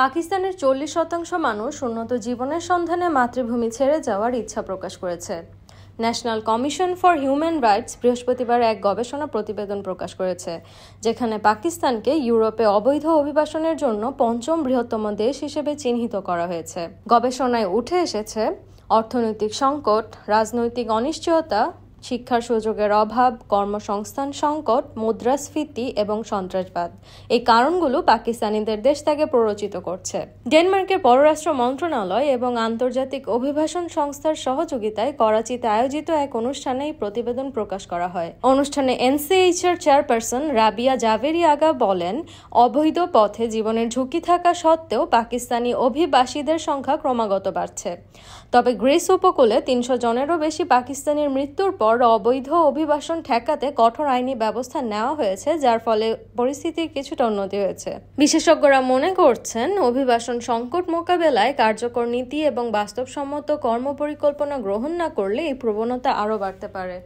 পাকিস্তানের 40% মানুষ উন্নত জীবনের সন্ধানে মাতৃভূমি ছেড়ে যাওয়ার ইচ্ছা প্রকাশ করেছে। National commission for human rights বৃহস্পতিবার এক গবেষণা প্রতিবেদন প্রকাশ করেছে, যেখানে পাকিস্তানকে ইউরোপে অবৈধ অভিবাসনের জন্য পঞ্চম বৃহত্তম দেশ হিসেবে চিহ্নিত করা হয়েছে। গবেষণায় উঠে এসেছে অর্থনৈতিক সংকট, রাজনৈতিক অনিশ্চয়তা, শিক্ষার সুযোগের অভাব, কর্মসংস্থান সংকট, মুদ্রাস্ফীতি এবং সন্ত্রাসবাদ এই কারণগুলো পাকিস্তানিদের দেশ থেকে প্ররোচিত করছে। ডেনমার্কের পররাষ্ট্র মন্ত্রণালয় এবং আন্তর্জাতিক অভিবাসন সংস্থার সহযোগিতায় করাচিতে আয়োজিত এক অনুষ্ঠানে এই প্রতিবেদন প্রকাশ করা হয়। অনুষ্ঠানে এনসিএইচআর চেয়ারপারসন রাবিয়া জাভেরি আগা বলেন, অবৈধ পথে জীবনের ঝুঁকি থাকা সত্ত্বেও পাকিস্তানি অভিবাসীদের সংখ্যা ক্রমাগত বাড়ছে। তবে গ্রিস উপকূলে 300 জনেরও বেশি পাকিস্তানির মৃত্যুর পর অবৈধ অভিবাসন ঠেকাতে কঠোর আইনি ব্যবস্থা নেওয়া হয়েছে, যার ফলে পরিস্থিতির কিছুটা উন্নতি হয়েছে। বিশেষজ্ঞরা মনে করছেন, অভিবাসন সংকট মোকাবেলায় কার্যকর নীতি এবং বাস্তবসম্মত কর্মপরিকল্পনা গ্রহণ না করলে এই প্রবণতা আরও বাড়তে পারে।